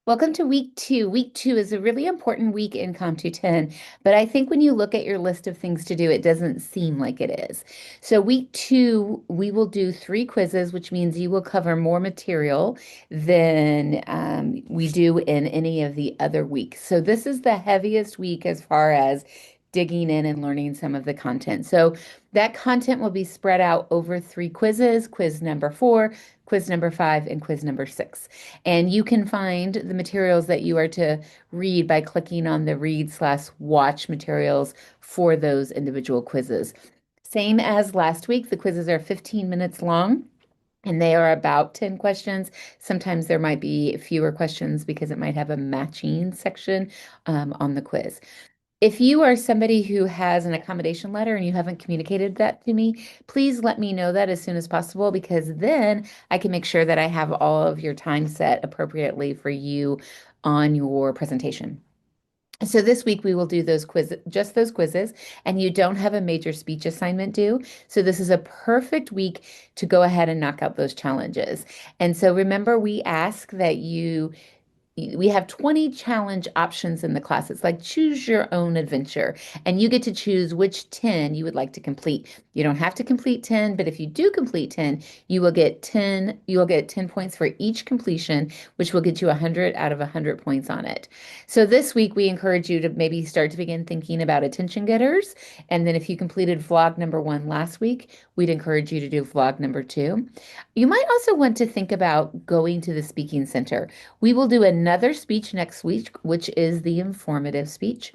Welcome to week two. Week two is a really important week in COM210, but I think when you look at your list of things to do, it doesn't seem like it is. So, week two, we will do three quizzes, which means you will cover more material than we do in any of the other weeks. So, this is the heaviest week as far as digging in and learning some of the content. So, that content will be spread out over three quizzes: quiz number four, quiz number five, and quiz number six. And you can find the materials that you are to read by clicking on the read/watch materials for those individual quizzes. Same as last week, the quizzes are 15 minutes long. And they are about 10 questions. Sometimes there might be fewer questions because it might have a matching section on the quiz. If you are somebody who has an accommodation letter and you haven't communicated that to me, please let me know that as soon as possible because then I can make sure that I have all of your time set appropriately for you on your presentation. So this week we will do those quizzes, just those quizzes, and you don't have a major speech assignment due. So this is a perfect week to go ahead and knock out those challenges. And so remember, we have 20 challenge options in the class. It's like choose your own adventure, and you get to choose which 10 you would like to complete. You don't have to complete 10, but if you do complete 10, you will get 10 points for each completion, which will get you 100 out of 100 points on it. So this week we encourage you to maybe start to begin thinking about attention getters. And then if you completed vlog number one last week, we'd encourage you to do vlog number two. You might also want to think about going to the speaking center. We will do another speech next week, which is the informative speech.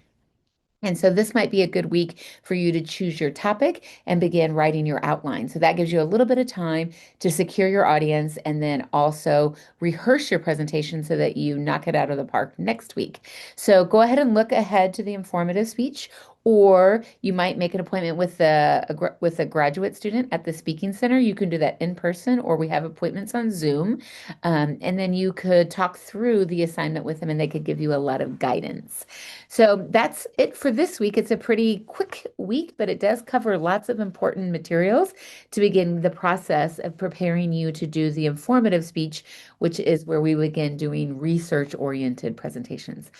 And so this might be a good week for you to choose your topic and begin writing your outline. So that gives you a little bit of time to secure your audience and then also rehearse your presentation so that you knock it out of the park next week. So go ahead and look ahead to the informative speech, or you might make an appointment with a graduate student at the speaking center. You can do that in person, or we have appointments on Zoom. And then you could talk through the assignment with them and they could give you a lot of guidance. So that's it for this week. It's a pretty quick week, but it does cover lots of important materials to begin the process of preparing you to do the informative speech, which is where we begin doing research-oriented presentations.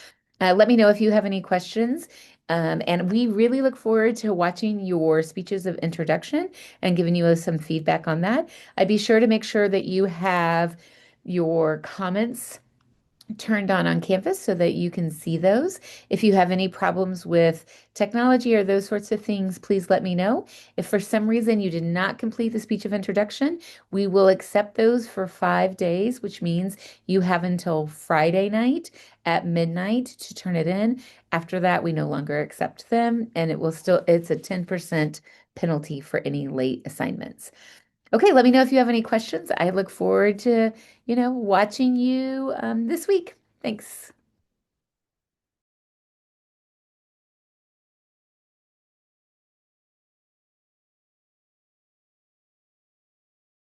Let me know if you have any questions. And we really look forward to watching your speeches of introduction and giving you some feedback on that. I'd be sure to make sure that you have your comments turned on Canvas so that you can see those. If you have any problems with technology or those sorts of things, please let me know. If for some reason you did not complete the speech of introduction, we will accept those for 5 days, which means you have until Friday night at midnight to turn it in. After that, we no longer accept them, and it's a 10% penalty for any late assignments. Okay, let me know if you have any questions. I look forward to, watching you this week. Thanks.